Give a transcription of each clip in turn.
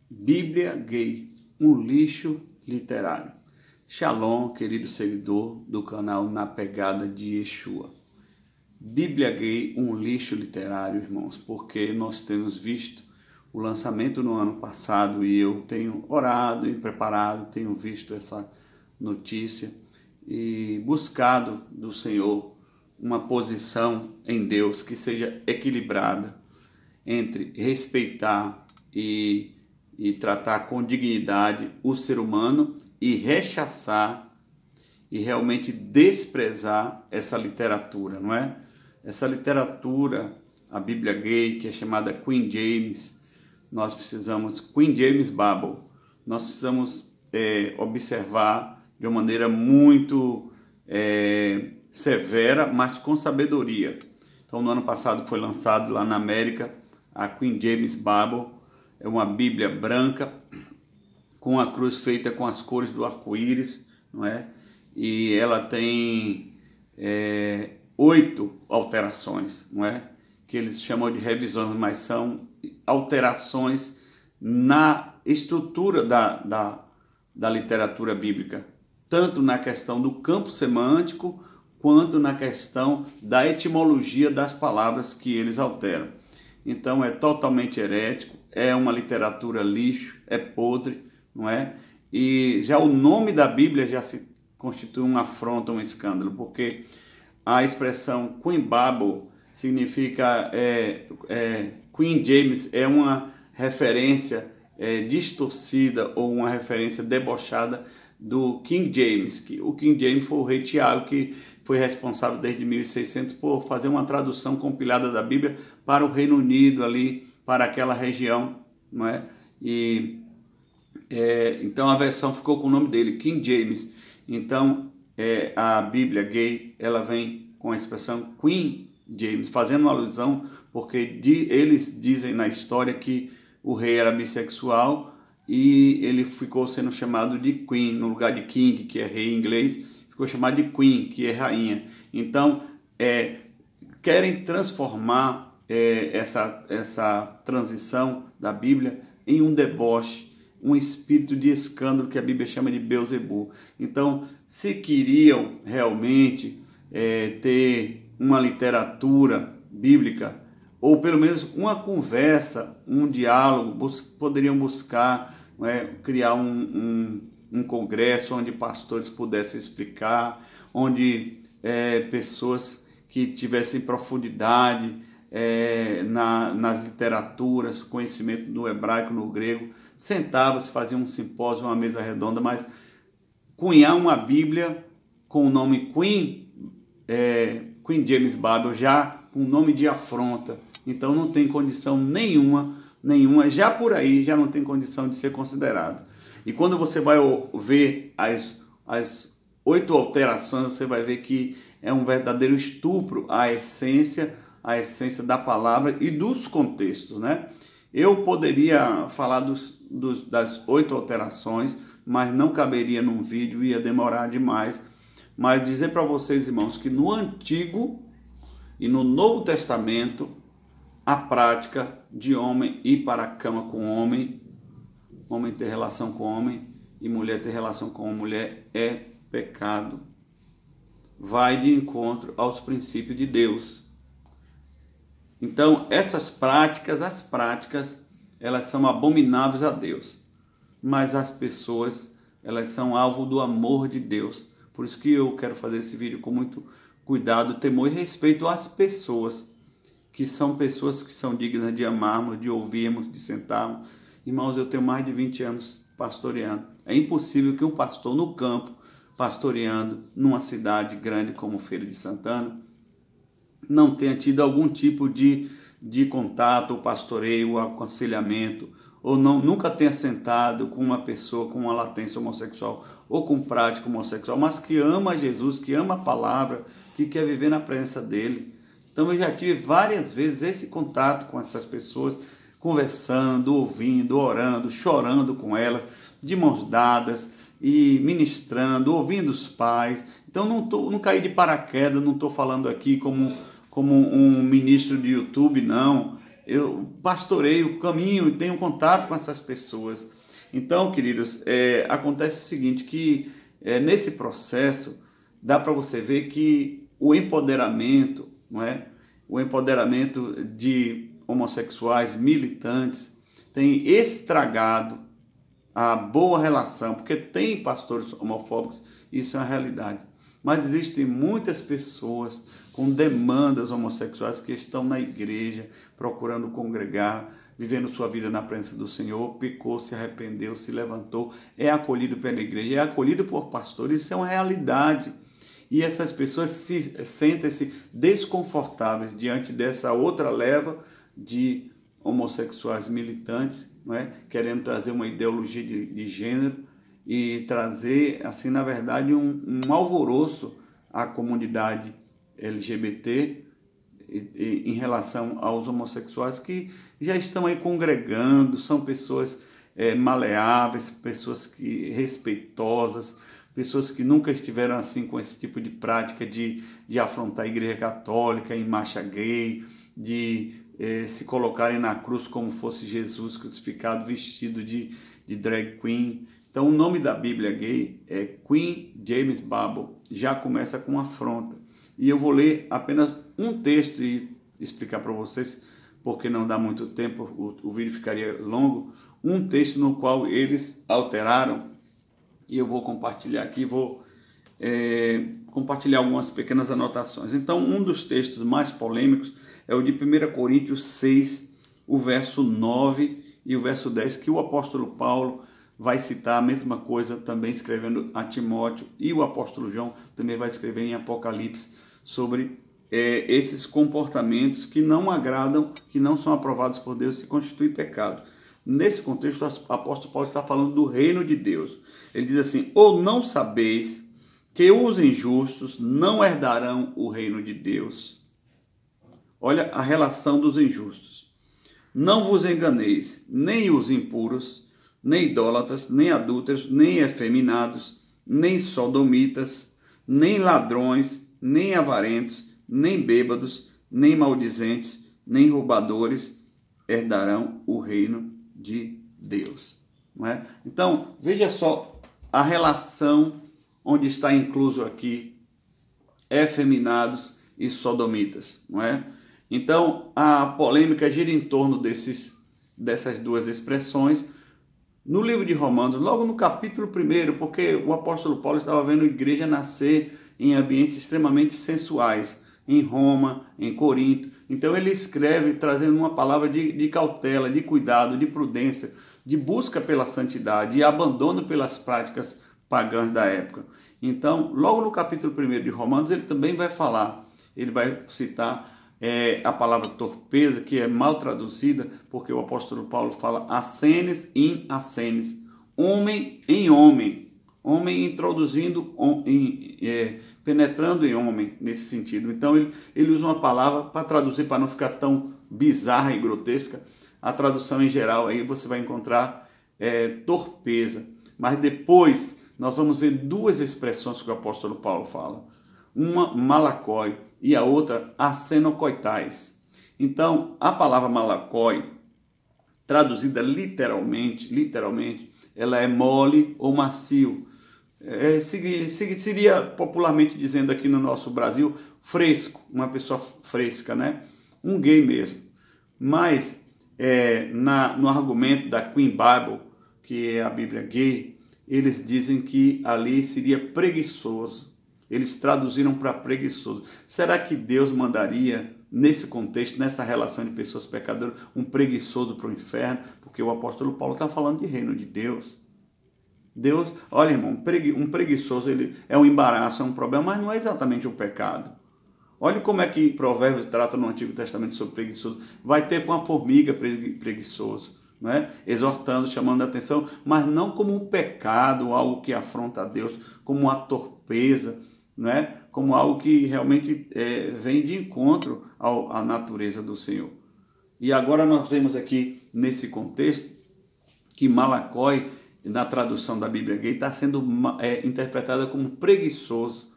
Bíblia Gay, um lixo literário. Shalom, querido seguidor do canal Na Pegada de Yeshua. Bíblia Gay, um lixo literário, irmãos, porque nós temos visto o lançamento no ano passado e eu tenho orado e preparado, tenho visto essa notícia e buscado do Senhor uma posição em Deus que seja equilibrada entre respeitar e tratar com dignidade o ser humano e rechaçar e realmente desprezar essa literatura, não é? Essa literatura, a Bíblia Gay, que é chamada Queen James, Queen James Bible, nós precisamos observar de uma maneira muito severa, mas com sabedoria. Então, no ano passado foi lançado lá na América a Queen James Bible, é uma Bíblia branca com a cruz feita com as cores do arco-íris, não é? E ela tem 8 alterações, não é? Que eles chamam de revisões, mas são alterações na estrutura da literatura bíblica, tanto na questão do campo semântico, quanto na questão da etimologia das palavras que eles alteram. Então é totalmente herético, é uma literatura lixo, é podre, não é? E já o nome da Bíblia já se constitui uma afronta, um escândalo, porque a expressão Queen Bible significa, Queen James é uma referência distorcida ou uma referência debochada do King James, que o King James foi o rei Tiago, que foi responsável desde 1600 por fazer uma tradução compilada da Bíblia para o Reino Unido, ali, para aquela região, não é? Então a versão ficou com o nome dele, King James. Então a Bíblia Gay, ela vem com a expressão Queen James, fazendo uma alusão, porque eles dizem na história que o rei era bissexual e ele ficou sendo chamado de Queen, no lugar de King, que é rei em inglês, ficou chamado de Queen, que é rainha. Então, querem transformar essa transição da Bíblia em um deboche, um espírito de escândalo que a Bíblia chama de Beelzebul. Então, se queriam realmente ter uma literatura bíblica, ou pelo menos uma conversa, um diálogo, poderiam buscar criar um congresso onde pastores pudessem explicar, onde pessoas que tivessem profundidade nas literaturas, conhecimento do hebraico, no grego, sentavam-se, faziam um simpósio, uma mesa redonda, mas cunhar uma Bíblia com o nome Queen James Bible, já com o nome de afronta, então não tem condição nenhuma, já por aí já não tem condição de ser considerado. E quando você vai ver as 8 alterações, você vai ver que é um verdadeiro estupro à essência da palavra e dos contextos, né? Eu poderia falar das 8 alterações, mas não caberia num vídeo, ia demorar demais. Mas dizer para vocês, irmãos, que no Antigo e no Novo Testamento, a prática de homem ir para a cama com homem ter relação com homem e mulher ter relação com mulher é pecado. Vai de encontro aos princípios de Deus. Então, as práticas, elas são abomináveis a Deus. Mas as pessoas, elas são alvo do amor de Deus. Por isso que eu quero fazer esse vídeo com muito cuidado, temor e respeito às pessoas, que são dignas de amarmos, de ouvirmos, de sentarmos. Irmãos, eu tenho mais de 20 anos pastoreando. É impossível que um pastor no campo, pastoreando numa cidade grande como Feira de Santana, não tenha tido algum tipo de contato, ou pastoreio, ou aconselhamento, ou nunca tenha sentado com uma pessoa com uma latência homossexual ou com prática homossexual, mas que ama Jesus, que ama a palavra, que quer viver na presença dele. Então eu já tive várias vezes esse contato com essas pessoas, conversando, ouvindo, orando, chorando com elas, de mãos dadas e ministrando, ouvindo os pais. Então não caí de paraquedas, não estou falando aqui como um ministro de YouTube, não. eu pastoreio, caminho e tenho contato com essas pessoas. Então, queridos, acontece o seguinte, que nesse processo dá para você ver que o empoderamento, não é? O empoderamento de homossexuais militantes tem estragado a boa relação, porque tem pastores homofóbicos, isso é uma realidade. Mas existem muitas pessoas com demandas homossexuais que estão na igreja, procurando congregar, vivendo sua vida na presença do Senhor, pecou, se arrependeu, se levantou, é acolhido pela igreja, é acolhido por pastores, isso é uma realidade. E essas pessoas sentem-se desconfortáveis diante dessa outra leva de homossexuais militantes, não é? Querendo trazer uma ideologia de gênero e trazer, assim, na verdade, um alvoroço à comunidade LGBT em relação aos homossexuais que já estão aí congregando, são pessoas maleáveis, pessoas respeitosas, pessoas que nunca estiveram assim com esse tipo de prática de afrontar a Igreja Católica em marcha gay, de se colocarem na cruz como fosse Jesus crucificado, vestido de drag queen. Então o nome da Bíblia gay é Queen James Bible, já começa com afronta. E eu vou ler apenas um texto e explicar para vocês, porque não dá muito tempo, o vídeo ficaria longo, um texto no qual eles alteraram, e eu vou compartilhar aqui, vou compartilhar algumas pequenas anotações. Então, um dos textos mais polêmicos é o de 1 Coríntios 6, o verso 9 e o verso 10, que o apóstolo Paulo vai citar a mesma coisa também escrevendo a Timóteo, e o apóstolo João também vai escrever em Apocalipse sobre esses comportamentos que não agradam, que não são aprovados por Deus, se constitui pecado. Nesse contexto, o apóstolo Paulo está falando do reino de Deus. Ele diz assim: ou não sabeis que os injustos não herdarão o reino de Deus? Olha a relação dos injustos. Não vos enganeis, nem os impuros, nem idólatras, nem adúlteros, nem efeminados, nem sodomitas, nem ladrões, nem avarentos, nem bêbados, nem maldizentes, nem roubadores herdarão o reino de Deus. Não é? Então, veja só a relação onde está incluso aqui efeminados e sodomitas, não é? Então, a polêmica gira em torno dessas duas expressões. No livro de Romanos, logo no capítulo 1, porque o apóstolo Paulo estava vendo a igreja nascer em ambientes extremamente sensuais, em Roma, em Corinto. Então ele escreve trazendo uma palavra de cautela, de cuidado, de prudência, de busca pela santidade e abandono pelas práticas pagãs da época. Então, logo no capítulo 1 de Romanos, ele também vai falar, ele vai citar a palavra torpeza, que é mal traduzida, porque o apóstolo Paulo fala acenes in acenes, homem em homem, homem introduzindo, penetrando em homem, nesse sentido. Então ele usa uma palavra para traduzir, para não ficar tão bizarra e grotesca. A tradução em geral aí você vai encontrar torpeza, mas depois nós vamos ver duas expressões que o apóstolo Paulo fala. Uma, malakoi, e a outra, asenokoitais. Então, a palavra malakoi, traduzida literalmente, ela é mole ou macio. Seria, popularmente dizendo aqui no nosso Brasil, fresco, uma pessoa fresca, né? Um gay mesmo. Mas, no argumento da Queen Bible, que é a Bíblia gay, eles dizem que ali seria preguiçoso. Eles traduziram para preguiçoso. Será que Deus mandaria, nesse contexto, nessa relação de pessoas pecadoras, um preguiçoso para o inferno? Porque o apóstolo Paulo está falando de reino de Deus. Deus, olha, irmão, um preguiçoso ele é um embaraço, é um problema, mas não é exatamente um pecado. Olha como é que Provérbios trata no Antigo Testamento sobre preguiçoso. Vai ter com a formiga preguiçoso, não é? Exortando, chamando a atenção, mas não como um pecado, algo que afronta a Deus, como uma torpeza, não é? Como algo que realmente vem de encontro à natureza do Senhor. E agora nós vemos aqui, nesse contexto, que malakoi, na tradução da Bíblia gay, está sendo interpretada como preguiçoso.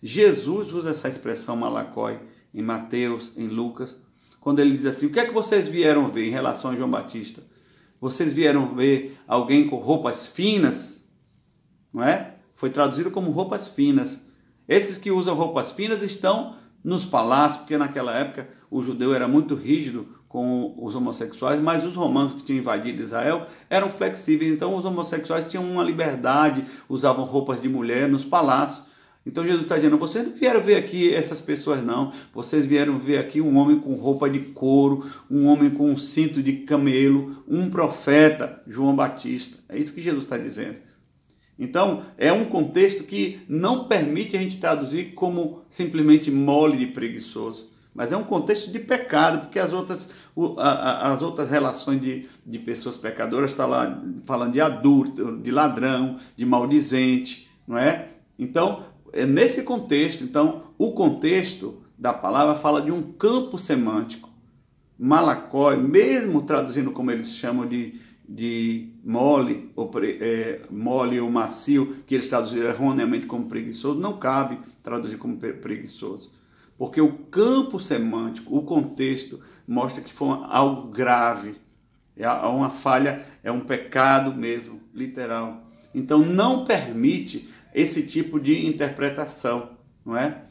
Jesus usa essa expressão malakoi em Mateus, em Lucas, quando ele diz assim, o que é que vocês vieram ver em relação a João Batista? Vocês vieram ver alguém com roupas finas? Não é? Foi traduzido como roupas finas. Esses que usam roupas finas estão nos palácios, porque naquela época o judeu era muito rígido com os homossexuais, mas os romanos que tinham invadido Israel eram flexíveis, então os homossexuais tinham uma liberdade, usavam roupas de mulher nos palácios. Então Jesus está dizendo, vocês não vieram ver aqui essas pessoas não, vocês vieram ver aqui um homem com roupa de couro, um homem com um cinto de camelo, um profeta, João Batista. É isso que Jesus está dizendo. Então, é um contexto que não permite a gente traduzir como simplesmente mole de preguiçoso, mas é um contexto de pecado, porque as outras relações de pessoas pecadoras está lá falando de adúltero, de ladrão, de maldizente, não é? Então, é nesse contexto, então, o contexto da palavra fala de um campo semântico. Malacói, mesmo traduzindo como eles chamam de mole ou macio, que eles traduziram erroneamente como preguiçoso, não cabe traduzir como preguiçoso. Porque o campo semântico, o contexto, mostra que foi algo grave. É uma falha, é um pecado mesmo, literal. Então não permite esse tipo de interpretação, não é?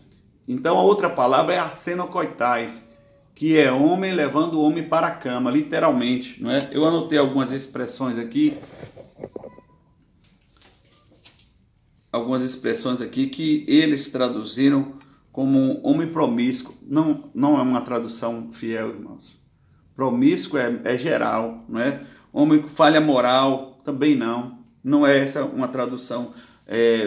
Então a outra palavra é arsenocoitais, que é homem levando o homem para a cama, literalmente, não é? Eu anotei algumas expressões aqui que eles traduziram como homem promíscuo. Não é uma tradução fiel, irmãos. Promíscuo é geral, não é? Homem com falha moral, também não é essa uma tradução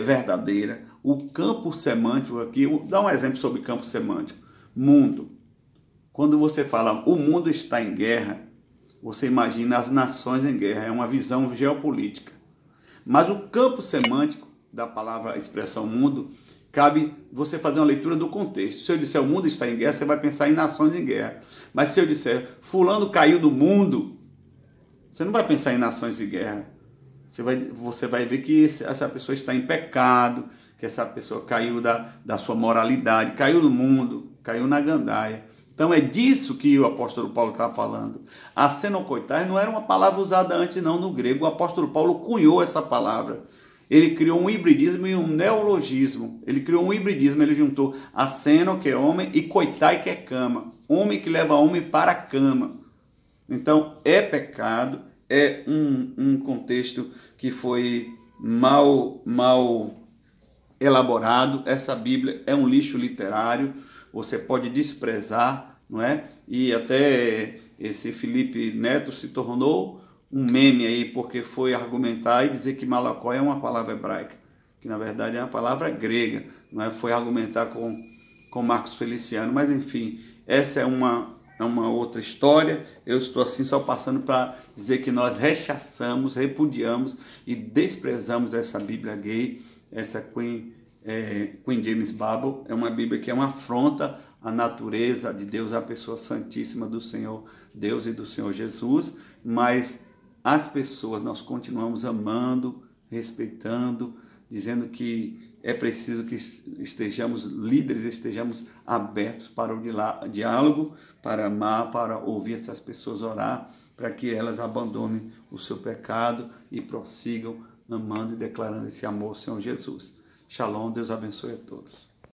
verdadeira. O campo semântico aqui, vou dar um exemplo sobre campo semântico. Mundo. Quando você fala o mundo está em guerra, você imagina as nações em guerra, é uma visão geopolítica. Mas o campo semântico da palavra expressão mundo, cabe você fazer uma leitura do contexto. Se eu disser o mundo está em guerra, você vai pensar em nações em guerra. Mas se eu disser fulano caiu do mundo, você não vai pensar em nações em guerra. Você vai ver que essa pessoa está em pecado, que essa pessoa caiu da sua moralidade, caiu no mundo, caiu na gandaia. Então é disso que o apóstolo Paulo está falando. Arsenocoitais não era uma palavra usada antes não no grego. O apóstolo Paulo cunhou essa palavra. Ele criou um hibridismo e um neologismo. Ele criou um hibridismo, ele juntou arseno, que é homem, e coitai, que é cama. Homem que leva homem para a cama. Então é pecado, é um contexto que foi mal elaborado. Essa Bíblia é um lixo literário, você pode desprezar, não é? E até esse Felipe Neto se tornou um meme aí, porque foi argumentar e dizer que Malacói é uma palavra hebraica, que na verdade é uma palavra grega, não é? Foi argumentar com Marcos Feliciano, mas enfim, essa é uma outra história. Eu estou assim só passando para dizer que nós rechaçamos, repudiamos e desprezamos essa Bíblia gay, essa Queen James Bible. É uma Bíblia que é uma afronta à natureza de Deus, à pessoa santíssima do Senhor Deus e do Senhor Jesus, mas as pessoas nós continuamos amando, respeitando, dizendo que é preciso que estejamos líderes, estejamos abertos para o diálogo, para amar, para ouvir essas pessoas orar, para que elas abandonem o seu pecado e prossigam amando e declarando esse amor ao Senhor Jesus. Shalom, Deus abençoe a todos.